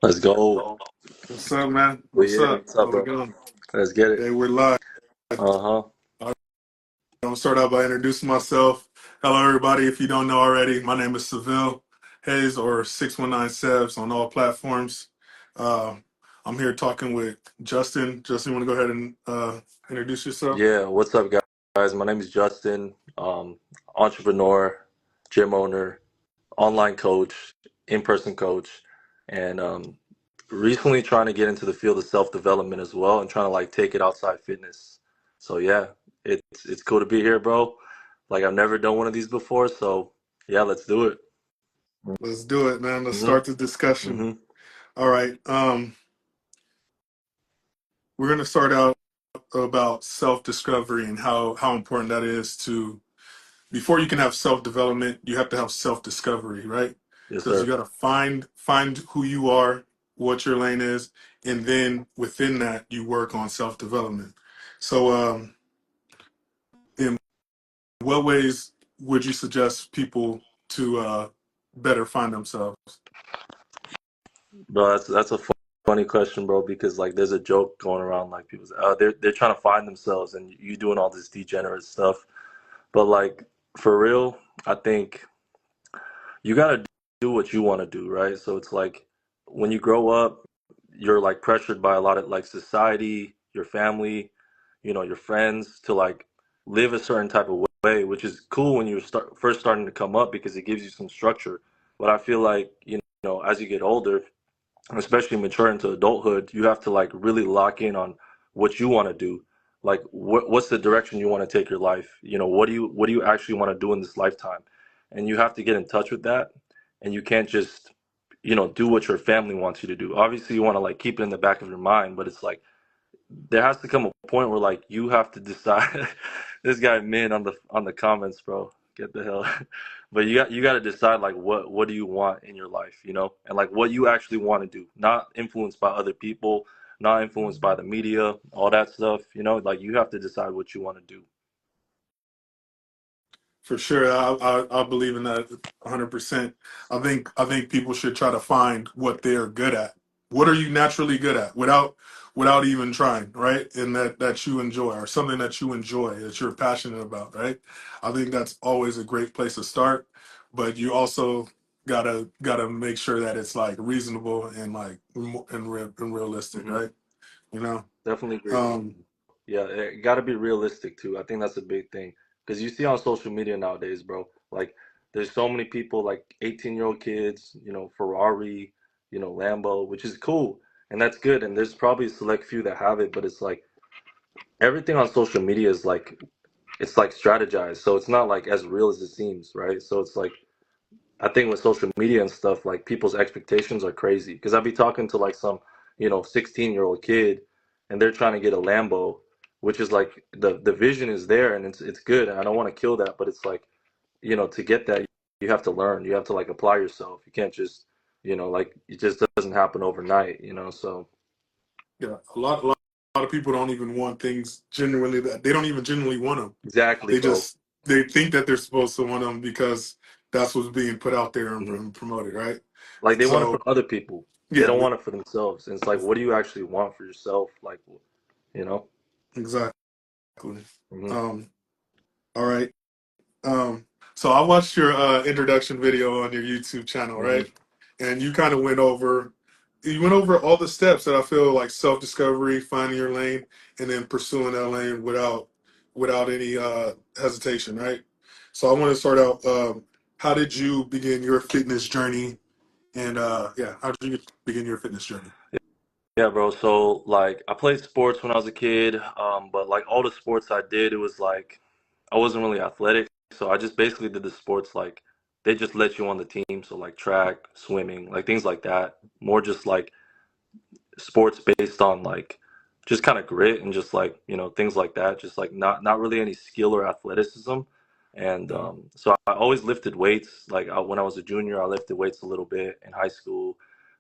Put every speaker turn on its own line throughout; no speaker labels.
Let's go.
What's up, man?
Well,
What's
yeah,
up?
what's up,
How we
bro?
going?
Let's get it.
Hey, we're live.
Uh-huh.
I'm gonna start out by introducing myself. Hello, everybody. If you don't know already, my name is Seville Hayes, or 619 Sevs on all platforms. Uh, I'm here talking with Justin. Justin, you want to go ahead and introduce yourself?
Yeah, what's up, guys? My name is Justin, entrepreneur, gym owner, online coach, in-person coach, and recently trying to get into the field of self-development as well and trying to like take it outside fitness. So yeah, it's cool to be here, bro. Like I've never done one of these before, so yeah, let's do it.
Let's do it, man. Let's
Mm-hmm.
start the discussion.
Mm-hmm.
All right. We're gonna start out about self-discovery and how important that is to before you can have self development, you have to have self discovery, right?
Yes,
Because you
sir.
got to find who you are, what your lane is, and then within that you work on self development. So, in what ways would you suggest people to better find themselves?
Bro, that's a funny question, bro, because like there's a joke going around like people say, they're trying to find themselves and you doing all this degenerate stuff. But like for real, I think you gotta do what you want to do, right? So it's like when you grow up, you're like pressured by a lot of like society, your family, your friends to like live a certain type of way, which is cool when you start first starting to come up because it gives you some structure. But I feel like, as you get older, especially mature into adulthood, you have to like really lock in on what you want to do. Like what's the direction you want to take your life? What do you actually want to do in this lifetime? And you have to get in touch with that. And you can't just, do what your family wants you to do. Obviously you want to like keep it in the back of your mind, but it's like there has to come a point where like you have to decide. This guy Min on the comments, bro. Get the hell. But you got to decide like what do you want in your life, and like what you actually want to do, not influenced by other people, not influenced by the media, all that stuff. Like you have to decide what you want to do.
For sure, I believe in that 100%. I think people should try to find what they're good at. What are you naturally good at without even trying, right? And that you enjoy or something that you enjoy that you're passionate about, right? I think that's always a great place to start, but you also gotta make sure that it's like reasonable and like and realistic,
Hmm.
right? You know.
Definitely agree, bro.
Um,
Yeah, it got to be realistic too. I think that's a big thing because you see on social media nowadays, bro. Like, there's so many people like 18-year-old kids, Ferrari, Lambo, which is cool and that's good. And there's probably a select few that have it, but it's like everything on social media is like it's like strategized, so it's not like as real as it seems, right? So it's like I think with social media and stuff, like people's expectations are crazy. Because I'd be talking to like some, 16-year-old kid, and they're trying to get a Lambo, which is like the vision is there and it's good, and I don't want to kill that, but it's like, to get that, you have to learn, you have to like apply yourself. You can't just, like it just doesn't happen overnight, so
yeah, a lot of people don't even want things genuinely that they don't even genuinely want them.
exactly,
They
bro.
just they think that they're supposed to want them because that's what's being put out there and,
Hmm.
and promoted, right?
Like they want it
So
from other people. They
yeah,
don't want it for themselves. And it's like, what do you actually want for yourself? Like, you know?
exactly.
Hmm.
Um, all right. Um, so I watched your introduction video on your YouTube channel,
Hmm.
right? And you went over all the steps that I feel like self discovery, finding your lane, and then pursuing that lane without any hesitation, right? So I want to start out. How did you begin your fitness journey? And yeah, how did you begin your fitness journey?
Yeah, bro. So like I played sports when I was a kid, but like all the sports I did, it was like I wasn't really athletic. So I just basically did the sports like they just let you on the team. So like track, swimming, like things like that. More just like sports based on like just kind of grit and just like things like that, just like not really any skill or athleticism. And
Mhm.
so I always lifted weights. Like when I was a junior I lifted weights a little bit in high school,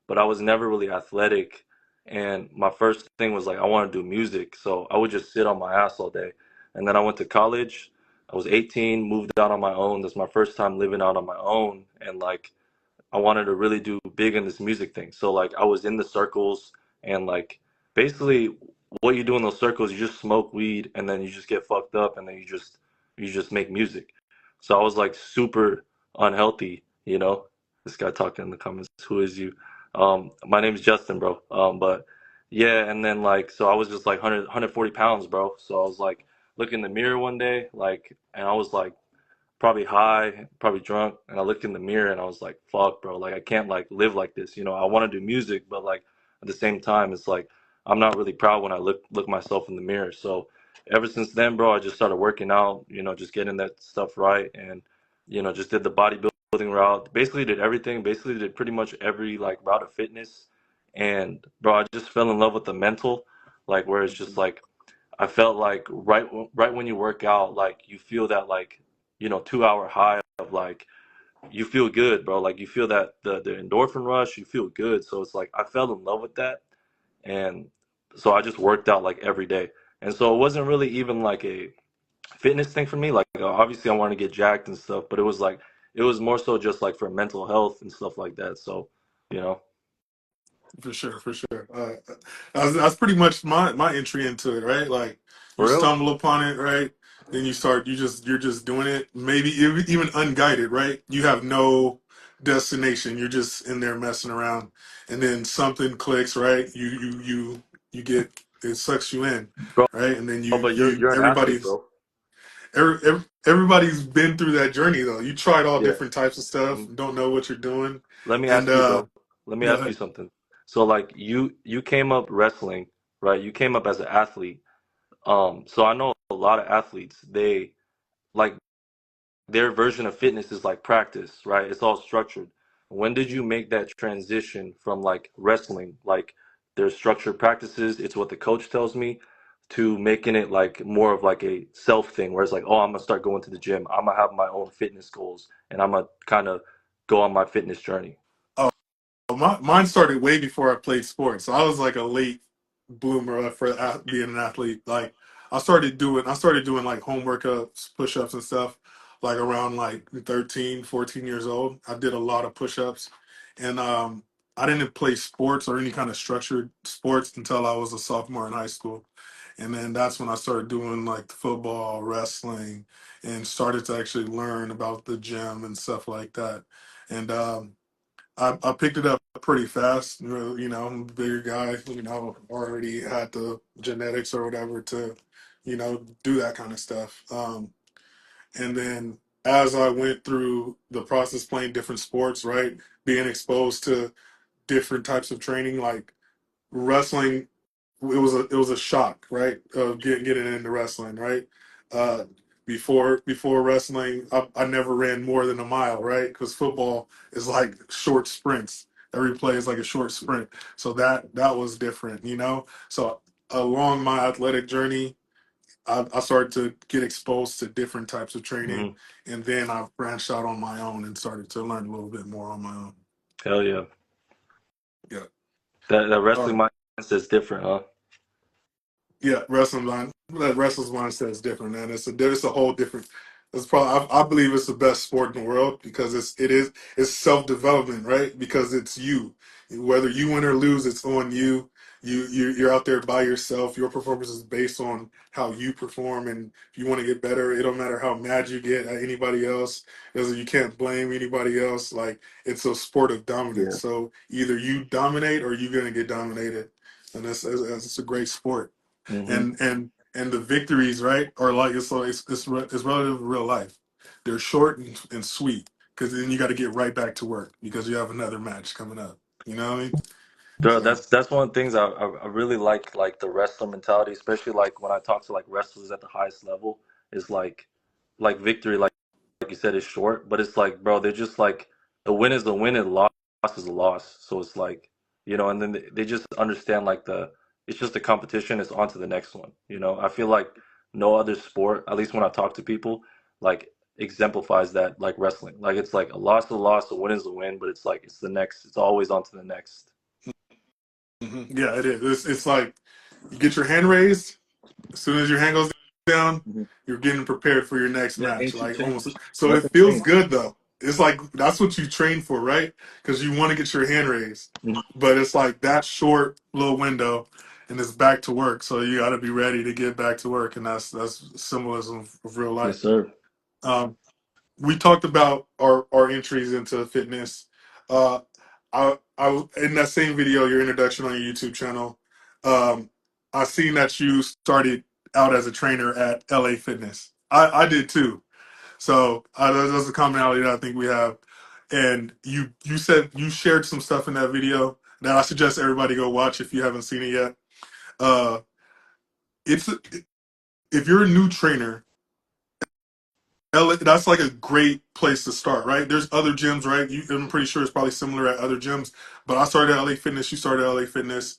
but I was never really athletic. And my first thing was like I want to do music, so I would just sit on my ass all day. And then I went to college. I was 18, moved out on my own. That's my first time living out on my own. And like I wanted to really do big in this music thing. So like I was in the circles and like basically what you do in those circles, you just smoke weed and then you just get fucked up and then you just make music. So I was like super unhealthy, you know. This guy talking in the comments, who is you? My name's Justin, bro. But yeah, and then like so I was just like 140 pounds, bro. So I was like looking in the mirror one day, like and I was like probably high, probably drunk, and I looked in the mirror and I was like, fuck, bro, like I can't like live like this. You know, I want to do music, but like at the same time, it's like I'm not really proud when I look myself in the mirror. So ever since then, bro, I just started working out, you know, just getting that stuff right and just did the bodybuilding route. Basically did everything, basically did pretty much every like route of fitness. And bro, I just fell in love with the mental, like where it's just like I felt like right when you work out, like you feel that like 2 hour high of like you feel good, bro. Like you feel that the endorphin rush, you feel good. So it's like I fell in love with that, and so I just worked out like every day. And so it wasn't really even like a fitness thing for me. Like obviously I wanted to get jacked and stuff, but it was more so just like for mental health and stuff like that. So you know,
For sure, for sure. That's pretty much my entry into it, right? Like you
for real,
stumble upon it, right? Then you start, you're just doing it. Maybe even unguided, right? You have no destination. You're just in there messing around, and then something clicks, right? You get it sucks you in,
bro.
right? And then
But you're an athlete, bro.
everybody's been through that journey though. You tried all
Yeah.
different types of stuff, don't know what you're doing,
Let me
and
ask you, bro. Let me
go
ask you
ahead.
something. So like you came up wrestling, right? You came up as an athlete. So I know a lot of athletes, they like their version of fitness is like practice, right? It's all structured. When did you make that transition from like wrestling, like there's structured practices, it's what the coach tells me, to making it like more of like a self thing where it's like, oh, I'm gonna start going to the gym. I'm gonna have my own fitness goals and I'm gonna kind of go on my fitness journey.
Mine started way before I played sports. So I was like a late bloomer for being an athlete. Like I started doing like home workouts, push-ups and stuff like around like 13, 14 years old. I did a lot of push-ups and I didn't play sports or any kind of structured sports until I was a sophomore in high school. And then that's when I started doing like football, wrestling, and started to actually learn about the gym and stuff like that. And I picked it up pretty fast. I'm a bigger guy. Already had the genetics or whatever to, do that kind of stuff. And then as I went through the process, playing different sports, right, being exposed to different types of training, like wrestling, it was a shock, right? Getting into wrestling, right? Uh, before wrestling, I never ran more than a mile, right? Because football is like short sprints. Every play is like a short sprint, so that was different, So along my athletic journey, I started to get exposed to different types of training,
Hmm.
and then I branched out on my own and started to learn a little bit more on my own.
Hell yeah.
Yeah.
That
All
wrestling
right.
mindset is different, huh?
Yeah, wrestling's mindset is different, man. It's a whole different. It's probably I believe it's the best sport in the world because it's self development, right? Because it's you. Whether you win or lose, it's on you. You're out there by yourself. Your performance is based on how you perform, and if you want to get better, it don't matter how mad you get at anybody else. Because you can't blame anybody else. Like it's a sport of dominance.
Yeah.
So either you dominate or you're gonna get dominated, and it's a great sport
Hmm.
and the victories, right, are like it's relative to real life. They're short and sweet because then you got to get right back to work because you have another match coming up. You know what I mean?
Bro,
So
that's one of the things I really like the wrestler mentality, especially like when I talk to like wrestlers at the highest level, is like victory, like you said, is short, but it's like, bro, they're just like the win is the win and loss is a loss. So it's like, and then they just understand like it's just a competition, it's on to the next one. I feel like no other sport, at least when I talk to people, like exemplifies that like wrestling. Like it's like a loss is a loss, a win is a win, but it's like it's the next, it's always on to the next.
yeah, it is. It's like you get your hand raised. As soon as your hand goes down,
Mhm.
you're getting prepared for your next
Yeah,
match.
ain't you
Like
changed?
almost. So it
Nothing
feels
changed.
good though. it's like that's what you train for, right? Because you want to get your hand raised,
Mhm.
but it's like that short little window, and it's back to work. So you got to be ready to get back to work, and that's symbolism of real
Yes,
life.
sir.
Um, we talked about our entries into fitness. Uh, I in that same video, your introduction on your YouTube channel, um, I seen that you started out as a trainer at LA Fitness. I did too. So that's a commonality that I think we have. And you said you shared some stuff in that video that I suggest everybody go watch if you haven't seen it yet. Uh, it's if you're a new trainer, LA, that's like a great place to start, right? There's other gyms, right? I'm pretty sure it's probably similar at other gyms. But I started at LA Fitness. You started at LA Fitness.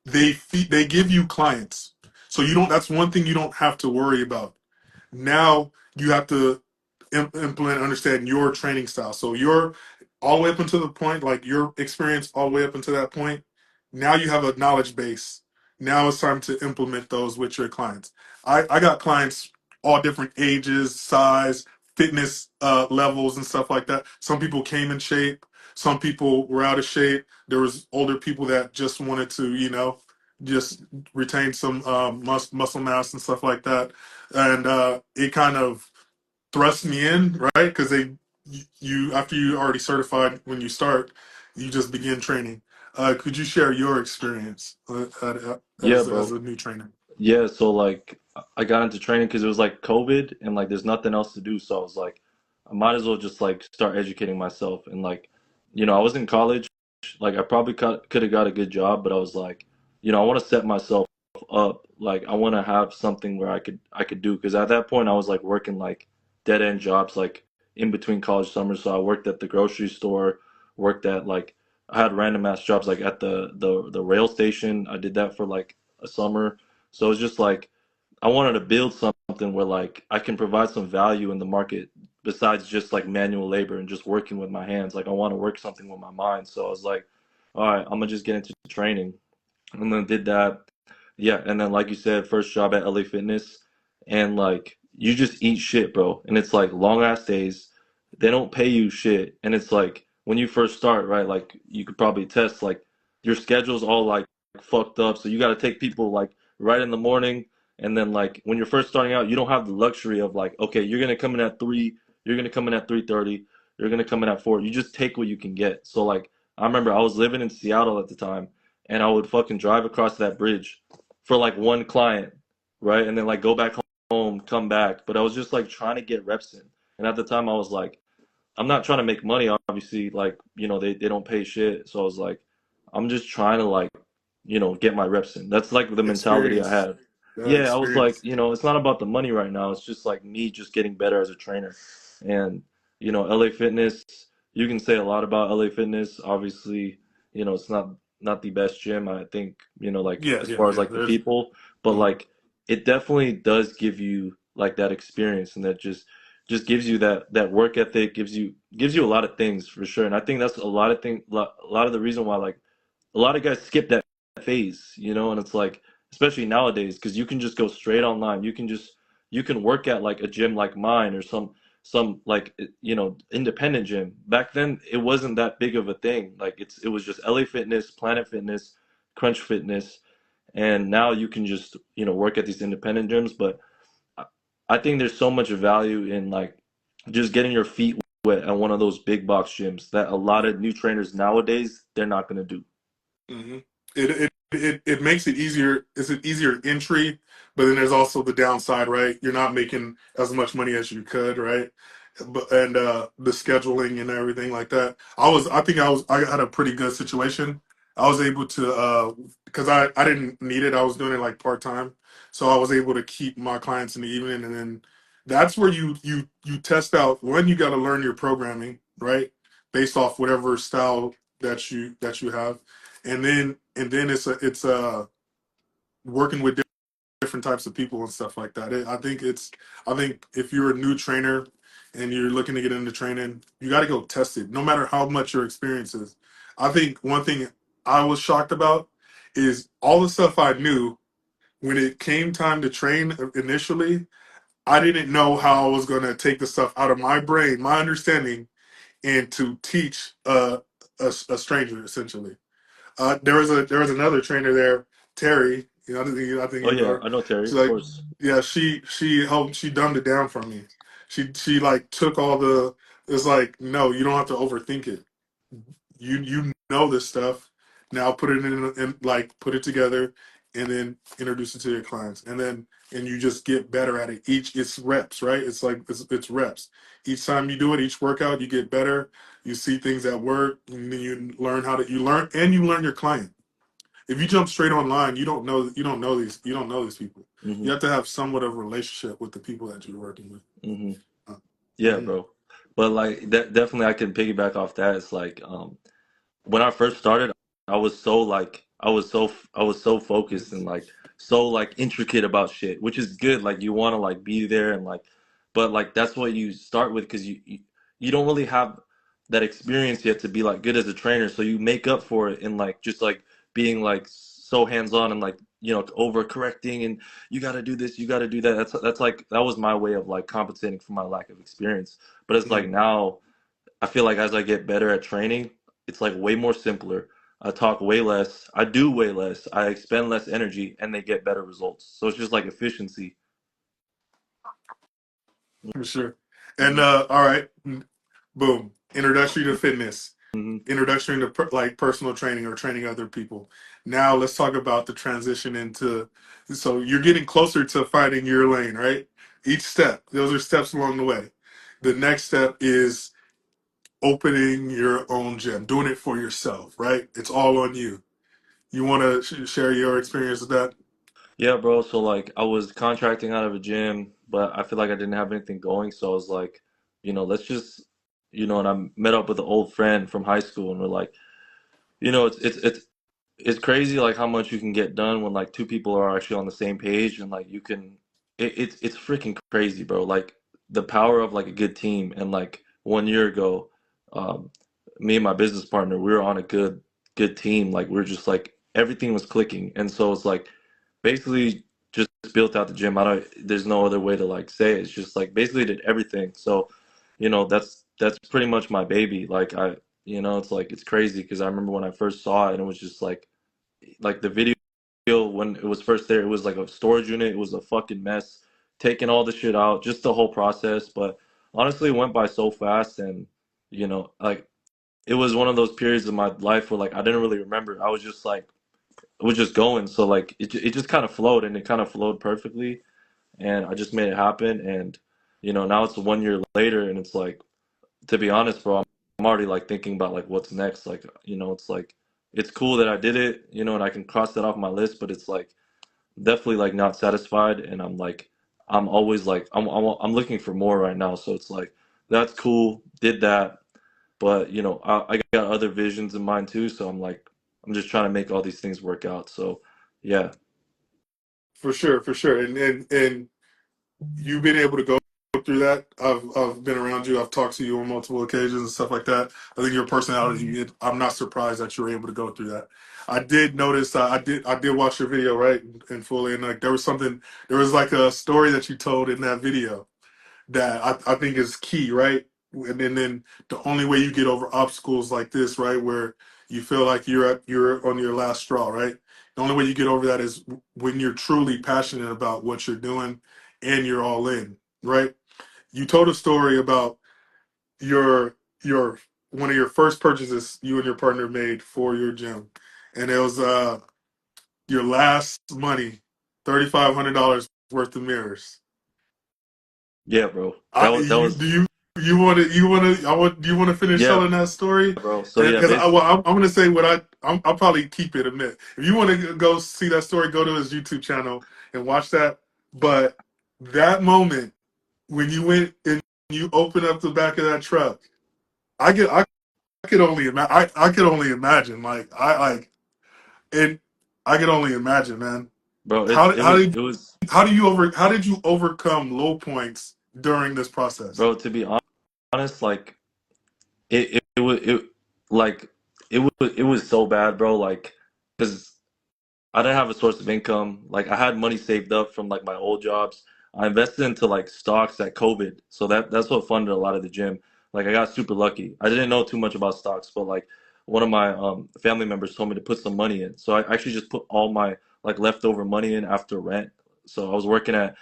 They give you clients, so you don't. That's one thing you don't have to worry about. Now you have to implement and understand your training style. So you're all the way up until the point, like your experience all the way up until that point. Now you have a knowledge base. Now it's time to implement those with your clients. I got clients all different ages, size, fitness levels, and stuff like that. Some people came in shape. Some people were out of shape. There was older people that just wanted to, just retain some muscle mass and stuff like that, and it kind of thrust me in, right? Because you after you already certified when you start, you just begin training. Could you share your experience
Yeah,
as
bro.
a new trainer?
Yeah, so like I got into training because it was like COVID and like there's nothing else to do. So I was like, I might as well just like start educating myself. And like, I was in college. Like I probably could have got a good job, but I was like, I want to set myself up. Like I want to have something where I could do because at that point I was like working like dead end jobs like in between college summers. So I worked at the grocery store, worked at like I had random ass jobs like at the rail station. I did that for like a summer. So it's just like I wanted to build something where like I can provide some value in the market besides just like manual labor and just working with my hands. Like I want to work something with my mind. So I was like, all right, I'm gonna just get into training. And then did that. Yeah, and then like you said, first job at LA Fitness, and like you just eat shit, bro. And it's like long ass days. They don't pay you shit, and it's like when you first start, right? Like you could probably test like your schedule's all like fucked up, so you got to take people like right in the morning, and then like when you're first starting out, you don't have the luxury of like, okay, you're gonna come in at 3, you're gonna come in at 3:30, you're gonna come in at 4. You just take what you can get. So like I remember I was living in Seattle at the time and I would fucking drive across that bridge for like one client, right? And then like go back home, come back. But I was just like trying to get reps in. And at the time I was like, I'm not trying to make money, obviously, like, they don't pay shit. So I was like, I'm just trying to like, get my reps in. That's like the mentality I
Experience,
had. Yeah, I was like,
experience.
it's not about the money right now. It's just like me just getting better as a trainer. And, LA Fitness, you can say a lot about LA Fitness. Obviously, it's not the best gym, I think, like
Yeah,
as
yeah,
far as
yeah.
like the
There's
people, but
mhm.
like it definitely does give you like that experience and that just gives you that work ethic, gives you a lot of things for sure. And I think that's a lot of the reason why like a lot of guys skip that phase, and it's like especially nowadays because you can just go straight online. You can work at like a gym like mine or some like independent gym. Back then it wasn't that big of a thing. Like it was just LA Fitness, Planet Fitness, Crunch Fitness, and now you can just work at these independent gyms. But I I think there's so much value in like just getting your feet wet at one of those big box gyms that a lot of new trainers nowadays they're not gonna do.
hmm it makes it easier. It's an easier entry, but then there's also the downside, right? You're not making as much money as you could, right? But and the scheduling and everything like that. I had a pretty good situation. I was able to because I didn't need it. I was doing it like part time, so I was able to keep my clients in the evening, and then that's where you test out when you got to learn your programming, right? Based off whatever style that you have, and then it's working with different types of people and stuff like that. I think if you're a new trainer and you're looking to get into training, you got to go test it, no matter how much your experience is. I think one thing I was shocked about is all the stuff I knew when it came time to train initially. I didn't know how I was going to take the stuff out of my brain, my understanding, and to teach a stranger essentially. There was another trainer there, Terry. You know, I think
Oh
you know
yeah,
her.
I know Terry,
She's
of
like,
course.
yeah, she helped. She dumbed it down for me. She like took all the. It's like, no, you don't have to overthink it. You know this stuff. Now put it in like put it together, and then introduce it to your clients, and you just get better at it. It's reps, right? It's like it's reps. Each time you do it, each workout, you get better. You see things that work, and then you learn how to you learn your client. If you jump straight online, you don't know these people.
Hmm.
You have to have somewhat of a relationship with the people that you're working with.
Hmm.
Uh,
Yeah,
mhm.
bro. But like that definitely I can piggyback off that. It's like when I first started, I was so focused and like so like intricate about shit, which is good. Like you want to like be there and like, but like that's what you start with because you don't really have that experience yet to be like good as a trainer. So you make up for it in like just like being like so hands on and like over correcting and you got to do this, you got to do that. That's like that was my way of like compensating for my lack of experience. But it's like
Mhm.
now. I feel like as I get better at training, it's like way more simpler. I talk way less, I do way less, I expend less energy, and they get better results. So it's just like efficiency.
For sure. And
Hmm.
all right, boom. Introductory to fitness.
Hmm.
Introduction to like personal training or training other people. Now let's talk about the transition into. So you're getting closer to finding your lane, right? Each step, those are steps along the way. The next step is opening your own gym, doing it for yourself, right? It's all on you. You want to share your experience with that?
Yeah, bro. So like I was contracting out of a gym, but I feel like I didn't have anything going. So I was like, let's just, and I met up with an old friend from high school, and we're like, it's crazy like how much you can get done when like two people are actually on the same page and like you can it's freaking crazy, bro. Like the power of like a good team and like 1 year ago, um, me and my business partner, we were on a good team. Like we're just like everything was clicking. And so it's like basically just built out the gym. I don't there's no other way to like say it. It's just like basically did everything. So, that's pretty much my baby. Like it's like it's crazy because I remember when I first saw it and it was just like the video when it was first there, it was like a storage unit. It was a fucking mess, taking all the shit out, just the whole process. But honestly, it went by so fast, and like it was one of those periods of my life where like I didn't really remember. I was just like it was just going. So like it just kind of flowed, and it kind of flowed perfectly, and I just made it happen. And now it's 1 year later, and it's like to be honest, bro, I'm already like thinking about like what's next. Like, it's like it's cool that I did it, and I can cross that off my list, but it's like definitely like not satisfied, and I'm like I'm always like I'm looking for more right now. So it's like that's cool, did that, but I got other visions in mind too. So I'm like I'm just trying to make all these things work out. So yeah,
For sure. And you've been able to go through that. I've been around you. I've talked to you on multiple occasions and stuff like that. I think your personality. I'm not surprised that you were able to go through that. I did notice. I did watch your video right and fully, and like there was something. There was like a story that you told in that video that I think is key, right? And then the only way you get over obstacles like this, right, where you feel like you're on your last straw, right? The only way you get over that is when you're truly passionate about what you're doing and you're all in, right? You told a story about your one of your first purchases you and your partner made for your gym, and it was your last money, $3,500 worth of mirrors.
yeah, bro.
I,
That
you
was
do you want to I want do you want to finish
yeah,
telling that story?
bro. So
And
yeah,
because
basically,
I'm going to say I'll probably keep it a minute. If you want to go see that story, go to his YouTube channel and watch that. But that moment when you went and you opened up the back of that truck, I could only I could only imagine. And I could only imagine, man.
bro,
How
it
how
was
did
it was
how did you overcome low points during this process?
bro. To be honest, like it was like it was so bad, bro. Like because I didn't have a source of income. Like I had money saved up from like my old jobs. I invested into like stocks at COVID, so that's what funded a lot of the gym. Like I got super lucky. I didn't know too much about stocks, but like one of my family members told me to put some money in. So I actually just put all my like leftover money in after rent. So I was working at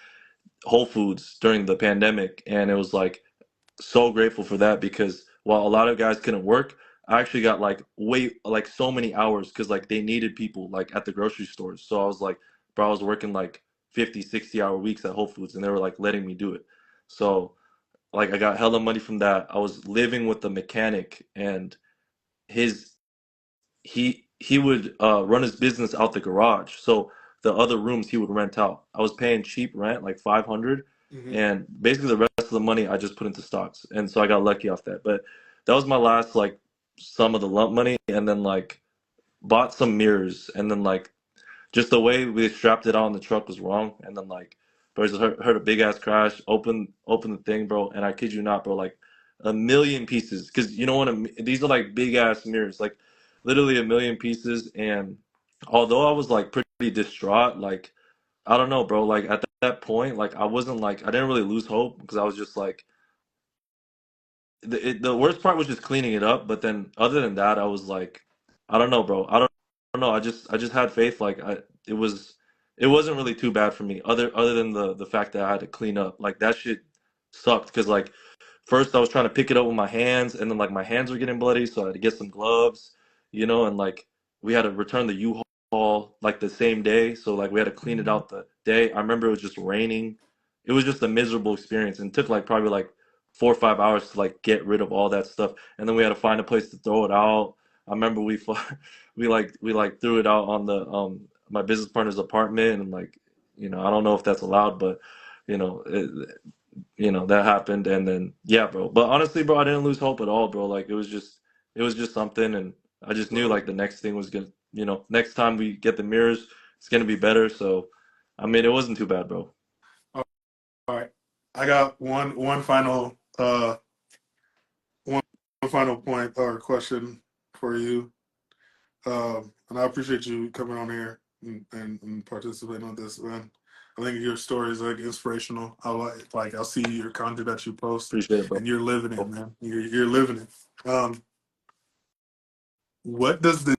Whole Foods during the pandemic, and it was like so grateful for that because while a lot of guys couldn't work, I actually got like way like so many hours because like they needed people like at the grocery stores. So I was like, bro, I was working like 50, 60 hour weeks at Whole Foods and they were like letting me do it. So like I got hella money from that. I was living with the mechanic and his he would run his business out the garage. So the other rooms he would rent out. I was paying cheap rent, like 500,
Hmm.
and basically the rest of the money I just put into stocks. And so I got lucky off that. But that was my last like some of the lump money, and then like bought some mirrors, and then like just the way we strapped it on the truck was wrong, and then like, bro, just heard a big ass crash. Open the thing, bro, and I kid you not, bro, like a million pieces. Because you know what? These are like big ass mirrors, like literally a million pieces. And although I was like pretty distraught, like I don't know, bro, like at that point, like I wasn't like I didn't really lose hope because I was just like the worst part was just cleaning it up. But then other than that, I was like, I don't know, bro. I don't know. I just had faith. Like it wasn't really too bad for me. Other than the fact that I had to clean up. Like that shit sucked because like first I was trying to pick it up with my hands, and then like my hands were getting bloody, so I had to get some gloves, and like we had to return the U-Haul like the same day, so like we had to clean it out the day. I remember it was just raining. It was just a miserable experience, and it took like probably like 4 or 5 hours to like get rid of all that stuff, and then we had to find a place to throw it out. I remember we threw it out on the my business partner's apartment, and like I don't know if that's allowed, but you know it, that happened. And then yeah, bro, but honestly, bro, I didn't lose hope at all, bro. Like it was just something, and I just knew
Bro,
like the next thing was gonna, next time we get the mirrors, it's gonna be better. So I mean, it wasn't too bad, bro.
all right. I got one final one final point or question for you. And I appreciate you coming on here and participating on this, man. I think your story is like inspirational. I like I'll see your content that you post,
Appreciate it, bro.
and you're living it, man. You're living it. What does the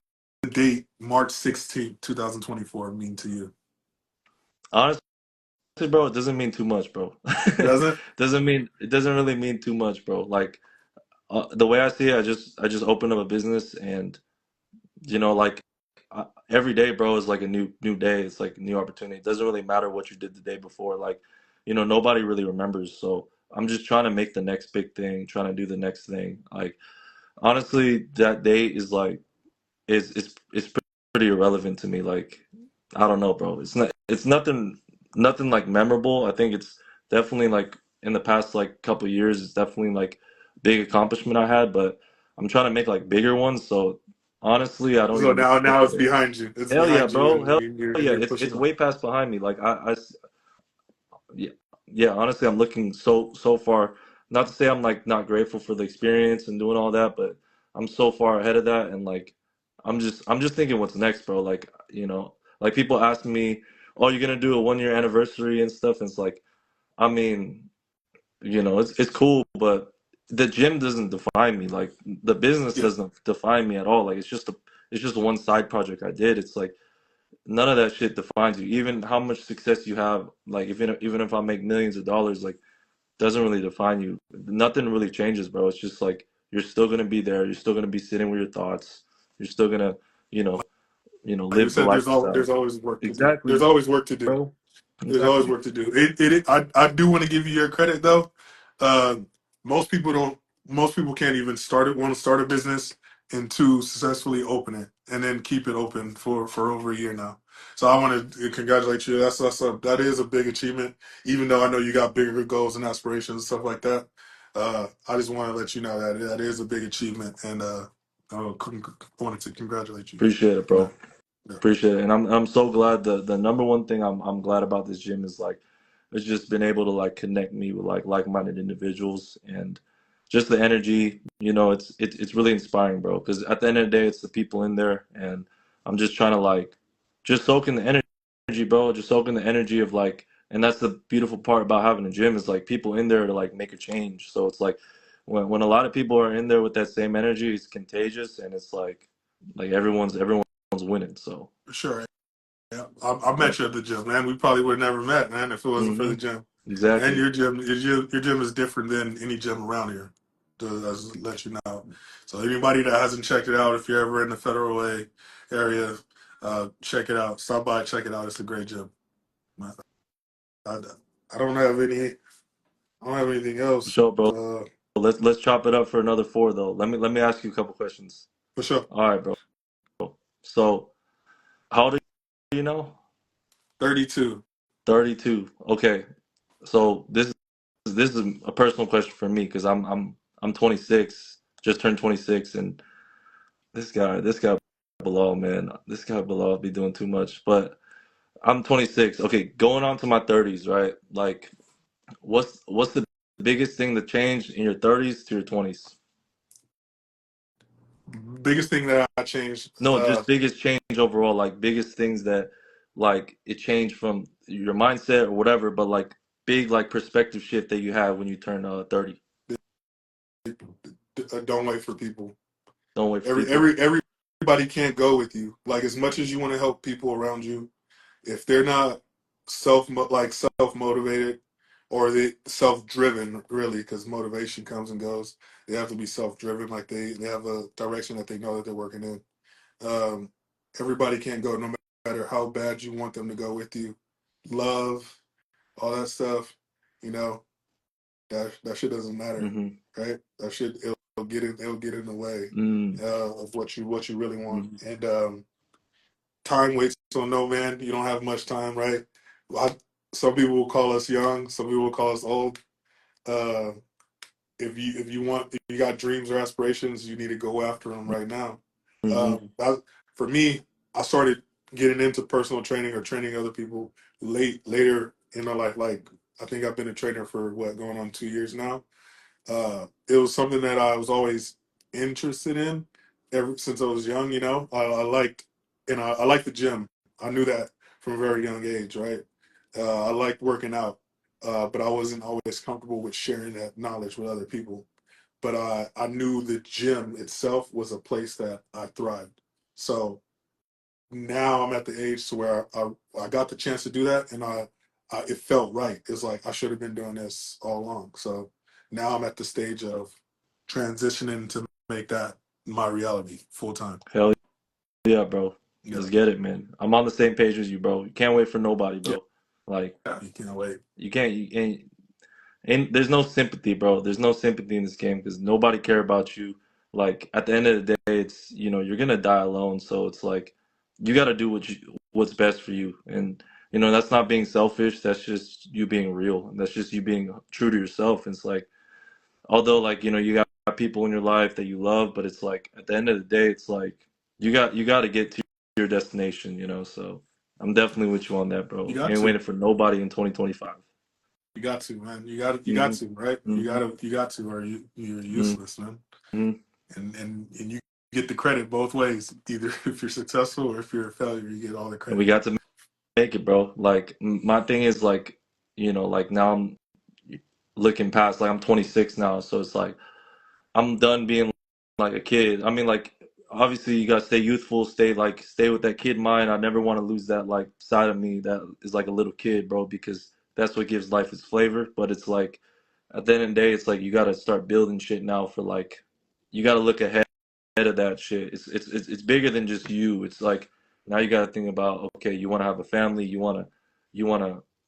date March 16th, 2024 mean to you?
Honestly, bro, it doesn't mean too much, bro.
Doesn't?
It doesn't really mean too much, bro. Like the way I see it, I just opened up a business, and like every day, bro, is like a new day. It's like a new opportunity. It doesn't really matter what you did the day before. Like, nobody really remembers. So I'm just trying to make the next big thing, trying to do the next thing. Like, honestly, that day is like is pretty irrelevant to me. Like, I don't know, bro. It's nothing like memorable. I think it's definitely like in the past like couple years, it's definitely like big accomplishment I had, but I'm trying to make like bigger ones. So honestly, I don't
So
even
now
look
it's
at it.
behind you. It's
Hell yeah,
behind you,
bro.
and
Hell yeah.
you're
It's
pushing on.
way past behind me. Like yeah, yeah, honestly, I'm looking so far. Not to say I'm like not grateful for the experience and doing all that, but I'm so far ahead of that, and like I'm just thinking what's next, bro. Like, like people ask me, "Oh, you're gonna do a 1 year anniversary and stuff." And it's like, I mean, it's cool, but the gym doesn't define me. Like the business
Yeah.
doesn't define me at all. Like it's just one side project I did. It's like none of that shit defines you. Even how much success you have, like even if I make millions of dollars, like doesn't really define you. Nothing really changes, bro. It's just like you're still gonna be there. You're still gonna be sitting with your thoughts. You're still gonna, you know,
Like you
live the
said,
lifestyle.
there's always work to do.
Exactly,
There's always work to do.
bro.
There's always
Exactly.
work to do. I do want to give you your credit though. Uh, most people don't. Most people can't even want to start a business and to successfully open it and then keep it open for over a year now. So I want to congratulate you. That is a big achievement. Even though I know you got bigger goals and aspirations and stuff like that. I just want to let you know that that is a big achievement, and wanted to congratulate you
Appreciate it,
on
bro.
that. Yeah.
Appreciate it. And I'm so glad the number one thing I'm glad about this gym is like it's just been able to like connect me with like-minded individuals, and just the energy, it's really inspiring, bro, because at the end of the day it's the people in there, and I'm just trying to like just soak in the energy, bro, just soak in the energy of like, and that's the beautiful part about having a gym is like people in there to like make a change. So it's like when a lot of people are in there with that same energy, it's contagious, and it's like everyone's winning. So
For sure. Yeah, I
yeah.
met you at the gym, man. We probably would have never met, man, if it wasn't for the
Hmm.
gym. And
Exactly.
your gym is different than any gym around here. To just let you know. So anybody that hasn't checked it out, if you're ever in the Federal Way area, check it out. Stop by, check it out. It's a great gym. I, I, I don't have any. I don't have anything
For
else.
sure, bro. Let's chop it up for another four though. Let me ask you a couple questions.
For sure.
All right, bro. So how old are you now?
32.
32. Okay. So this is a personal question for me because I'm 26, just turned 26, and this guy below, man, this guy below be doing too much. But I'm 26. Okay, going on to my 30s, right? Like, what's the biggest thing that changed in your 30s to your 20s?
Biggest thing that I changed.
No, just biggest change overall, like biggest things that like it changed from your mindset or whatever, but like big like perspective shift that you have when you turn 30.
Don't wait for people.
Don't wait for people.
Everybody can't go with you. Like as much as you want to help people around you, if they're not self motivated or they self driven really, because motivation comes and goes. They have to be self driven. Like they have a direction that they know that they're working in. Um, Everybody can't go, no matter how bad you want them to go with you. Love, all that stuff. You know that shit doesn't matter,
Mm-hmm.
right? That shit it'll get in the way
Mm-hmm.
of what you really want. And time waits on no man. You don't have much time, right? I, some people will call us young. Some people will call us old. Uh, if you got dreams or aspirations, you need to go after them right now.
Mm-hmm.
For me, I started getting into personal training or training other people later in my life. Like I think I've been a trainer for what going on 2 years now. It was something that I was always interested in ever since I was young. You know, I liked and I liked the gym. I knew that from a very young age, right? I liked working out, but I wasn't always comfortable with sharing that knowledge with other people. But I knew the gym itself was a place that I thrived. So now I'm at the age to where I got the chance to do that, and it felt right. It's like I should have been doing this all along. So now I'm at the stage of transitioning to make that my reality full time.
Hell yeah, bro.
Yeah,
Let's get it, man. I'm on the same page as you, bro. You can't wait for nobody,
yeah,
bro. Like
you can't wait.
you can't you and there's no sympathy, bro. There's no sympathy in this game because nobody care about you. Like at the end of the day, it's you're gonna die alone. So it's like you gotta do what's best for you. And that's not being selfish. That's just you being real. And that's just you being true to yourself. And it's like although like you got people in your life that you love, but it's like at the end of the day, it's like you got to get to your destination. So I'm definitely with you on that,
You
bro.
got
Ain't
to.
waiting for nobody in 2025.
You got to, man. You got
Hmm.
to, right?
Hmm.
You got to, or you're useless, man.
Hmm.
And you get the credit both ways. Either if you're successful or if you're a failure, you get all the
And we
credit.
got to make it, bro. Like my thing is like, like now I'm looking past. Like I'm 26 now, so it's like I'm done being like a kid. I mean, like obviously you gotta stay youthful, stay with that kid mind. I never want to lose that like side of me that is like a little kid, bro, because that's what gives life its flavor. But it's like at the end of the day, it's like you gotta start building shit now for like you gotta look ahead of that shit. It's bigger than just you. It's like now you gotta think about okay, you wanna have a family, you wanna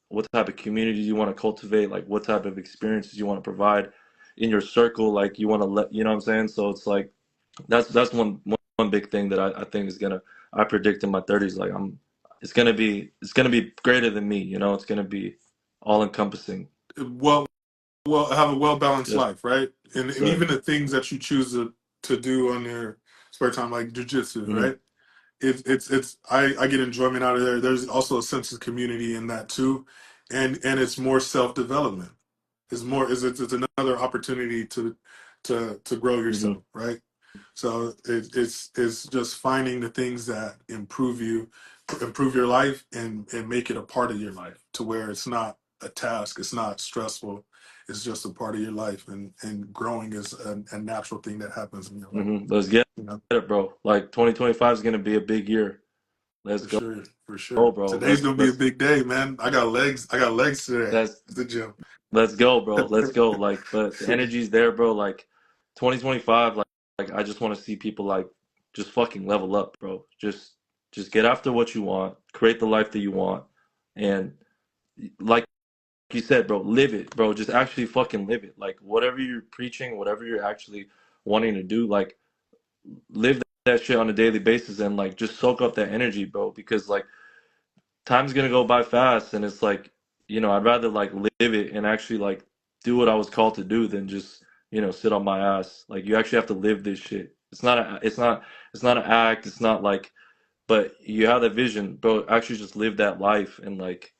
what type of community you wanna cultivate, like what type of experiences you wanna provide in your circle, like you wanna let you know what I'm saying? So it's like that's one big thing that I think is gonna I predict in my 30s, like it's gonna be greater than me, it's gonna be all encompassing.
Well, have a well balanced
Yes,
life, right? And
sir.
even the things that you choose to do on your spare time, like jujitsu,
Hmm.
right? I get enjoyment out of there. There's also a sense of community in that too, and it's more self development. It's another opportunity to grow
Hmm.
yourself, right? So it's just finding the things that improve your life and make it a part of your life to where it's not a task. It's not stressful. It's just a part of your life, and growing is a natural thing that happens in your life.
Let's get
You know,
it, bro. Like 2025 is gonna be a big year. Let's
for
go,
sure, for sure.
bro.
Today's gonna be a big day, man. I got legs. I got legs today
Let's
at the gym.
let's go, bro. Let's go. Like, but the energy's there, bro. Like 2025, like I just want to see people like just fucking level up, bro. Just get after what you want, create the life that you want, and like you said, bro, live it, bro. Just actually fucking live it. Like whatever you're preaching, whatever you're actually wanting to do, like live that shit on a daily basis and like just soak up that energy, bro. Because like time's gonna go by fast, and it's like I'd rather like live it and actually like do what I was called to do than just sit on my ass. Like you actually have to live this shit. It's not an act. It's not like, but you have that vision, bro. Actually, just live that life, and like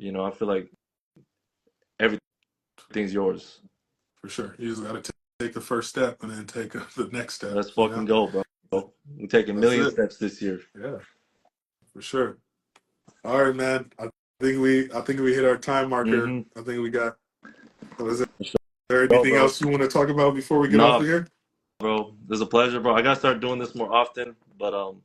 I feel like everything's yours.
For sure, you just got to take the first step and then take the next step.
Let's fucking go, bro. We're taking
That's
million
it.
steps this year.
Yeah, for sure. All right, man. I think we hit our time marker.
Mm-hmm.
I think we got. Was
For sure.
there
Go,
anything
bro.
else you want to talk about before we get off
Nah,
of here?
bro. It's a pleasure, bro. I gotta start doing this more often, but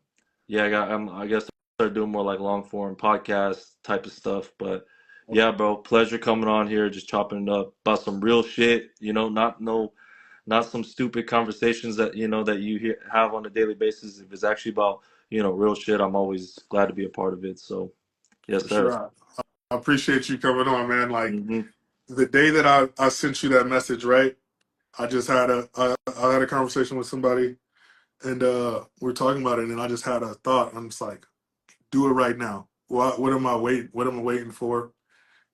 yeah, I guess start doing more like long form podcast type of stuff. But yeah, bro, pleasure coming on here, just chopping it up about some real shit. Not some stupid conversations that that you have on a daily basis. If it's actually about real shit, I'm always glad to be a part of it. So yes,
For
sir.
sure. I appreciate you coming on, man. Like
Hmm.
the day that I sent you that message, right? I just had I had a conversation with somebody, and we are talking about it, and I just had a thought. I'm just like, do it right now. What am I waiting? What am I waiting for?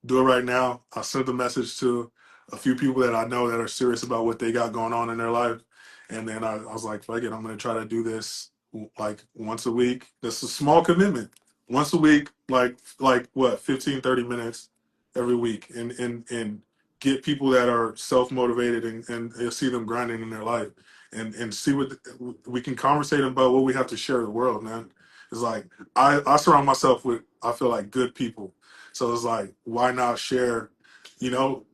Do it right now. I sent a message to a few people that I know that are serious about what they got going on in their life. And then I was like, fuck it, I'm going to try to do this like once a week. That's a small commitment. Once a week, like what, 15, 30 minutes every week, and get people that are self-motivated, and see them grinding in their life, and see what we can conversate about what we have to share with the world, man. It's like I surround myself with, I feel like, good people, so it's like, why not share, you know,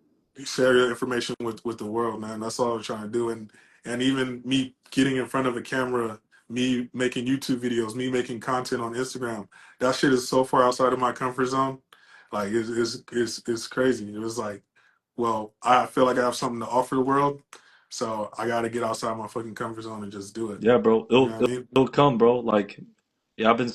share your information with the world, man. That's all I'm trying to do. And even me getting in front of a camera, me making YouTube videos, me making content on Instagram, that shit is so far outside of my comfort zone. Like it's crazy. It was like, well, I feel like I have something to offer the world, so I got to get outside my fucking comfort zone and just do it.
Yeah, bro.
You
It'll,
know what I
it'll
mean?
it'll come, bro. Like yeah, I've been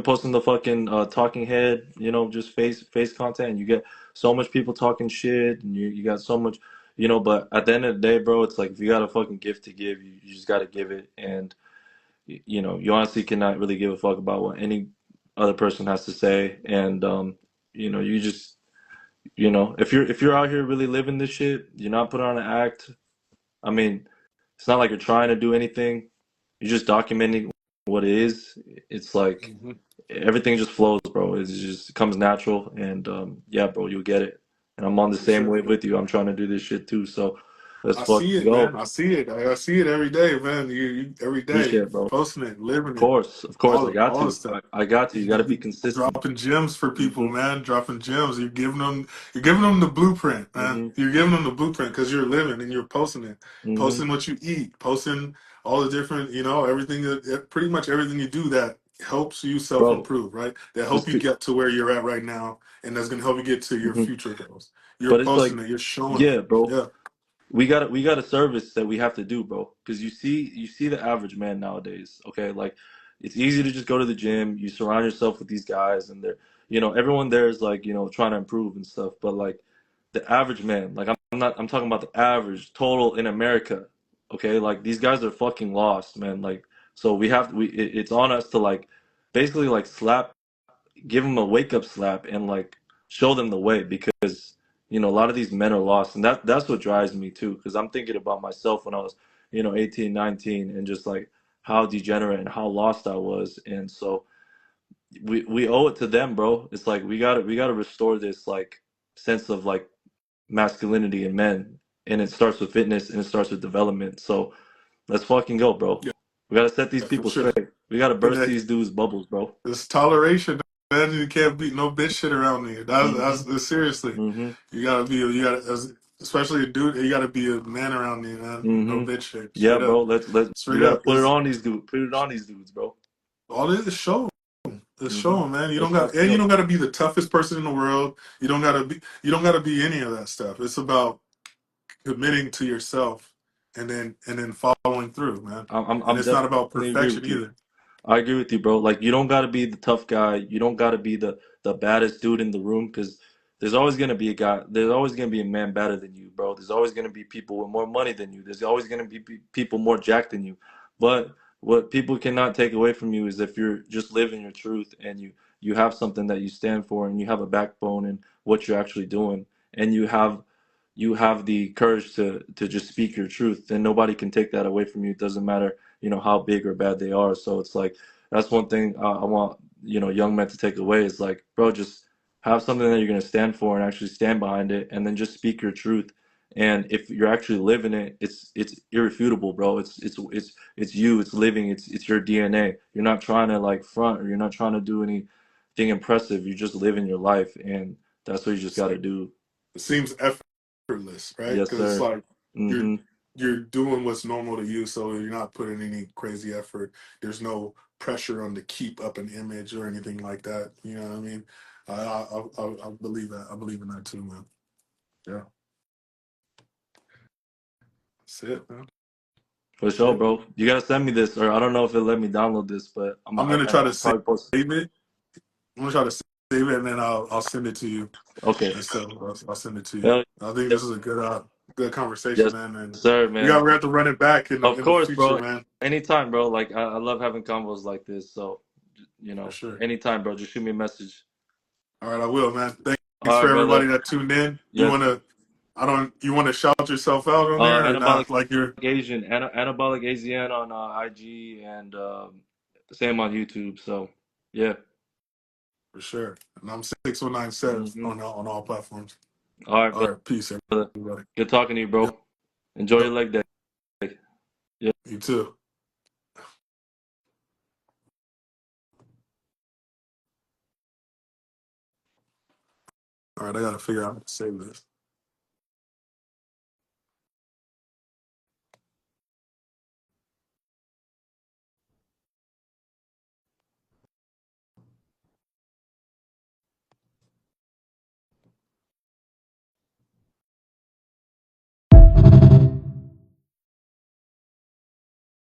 posting the fucking talking head, just face content, and you get so much people talking shit, and you got so much, but at the end of the day, bro, it's like if you got a fucking gift to give, you just got to give it. And you honestly cannot really give a fuck about what any other person has to say. And you just if you're out here really living this shit, you're not putting on an act. I mean, it's not like you're trying to do anything. You're just documenting what it is. It's like
Hmm.
everything just flows, bro. It comes natural, and yeah, bro, you'll get it. And I'm on the
For
same
sure.
wave with you. I'm trying to do this shit too. So let's
I see
fucking
it, man.
go.
I see it. I see it every day, man. You every day
Appreciate it, bro.
posting it, living it,
Of course, I got
all the
to.
stuff.
I got to. You got to be
You
consistent.
dropping gems for people,
Hmm.
man. Dropping gems. You're giving them the blueprint, man.
Hmm.
You're giving them the blueprint because you're living and you're posting it,
Hmm.
posting what you eat, posting all the different, everything pretty much everything you do that helps you self
Bro,
improve, right? That help
just
you
be.
get to where you're at right now, and that's gonna help you get to your
Hmm.
future goals. You're
But it's like,
posting it. You're showing it.
yeah, bro.
Yeah.
We got a service that we have to do, bro. Because you see the average man nowadays. Okay, like it's easy to just go to the gym. You surround yourself with these guys, and they're everyone there is like trying to improve and stuff. But like the average man, like I'm talking about the average total in America. Okay, like these guys are fucking lost, man. Like so it's on us to like basically like give them a wake up slap and like show them the way because a lot of these men are lost, and that's what drives me too, because I'm thinking about myself when I was 18, 19, and just like how degenerate and how lost I was. And so we owe it to them, bro. It's like we got to restore this like sense of like masculinity in men, and it starts with fitness and it starts with development. So let's fucking go, bro.
Yeah,
We got to set these
for
people
sure.
straight. We got to
And
burst these dudes bubbles, bro.
this toleration, man. You can't be no bitch shit around me.
Mm-hmm.
That's seriously.
Mm-hmm.
Especially a dude. You gotta be a man around me, man. No
Mm-hmm.
bitch shit.
Yeah,
Straight
bro.
up.
Let's we
Straight
gotta
up.
put it
It's
on these dudes. Put it on these dudes, bro.
all it is show. It's
Mm-hmm.
showing, man.
That's how I
You
feel.
don't gotta be the toughest person in the world. You don't gotta be any of that stuff. It's about committing to yourself and then following through, man. And
I'm
it's not about
definitely agree
perfection
with you.
either.
I agree with you, bro. Like you don't gotta be the tough guy. You don't gotta be the baddest dude in the room because there's always gonna be a guy. There's always gonna be a man better than you, bro. There's always gonna be people with more money than you. There's always gonna be people more jacked than you. But what people cannot take away from you is if you're just living your truth and you have something that you stand for and you have a backbone in what you're actually doing and you have the courage to just speak your truth, then nobody can take that away from you. It doesn't matter, how big or bad they are. So it's like that's one thing I want, young men to take away is like, bro, just have something that you're gonna stand for and actually stand behind it, and then just speak your truth. And if you're actually living it, it's irrefutable, bro. It's you. It's living. It's your DNA. You're not trying to like front, or you're not trying to do anything impressive. You're just living your life, and that's what you just got to do.
It seems effortless, right?
Yes,
Because it's
sir.
like you're
Mm-hmm.
you're doing what's normal to you, so you're not putting any crazy effort. There's no pressure on to keep up an image or anything like that. You know what I mean? I believe that. I believe in that too, man. Yeah, that's it, man.
For sure,
Shit.
bro. You gotta send me this, or I don't know if it'll let me download this, but
I'm gonna try to
I'll
save
probably post.
it. I'm gonna try to save it, and then I'll send it to you.
Okay.
And so I'll send it to you.
Hell
I think
yeah.
this is a good conversation,
Yes,
man. And
sir, man.
we have to run it back
Of
in the
course,
future,
bro.
man.
Anytime, bro. Like I love having combos like this. So,
For sure.
anytime, bro. Just shoot me a message.
All right, I will, man. Thanks
All
for
right,
everybody
brother.
that tuned in.
Yes.
You want to shout yourself out on there or
Anabolic
not? Like you're
Asian, anabolic AZN on IG and same on YouTube. So, yeah.
for sure. And I'm 619 Seth
Hmm.
on all platforms.
All right,
All right, peace,
brother.
everybody.
Good talking to you,
Yep,
bro. Enjoy
yep.
your leg day. Yeah.
You too. All right, I gotta figure out how to save this.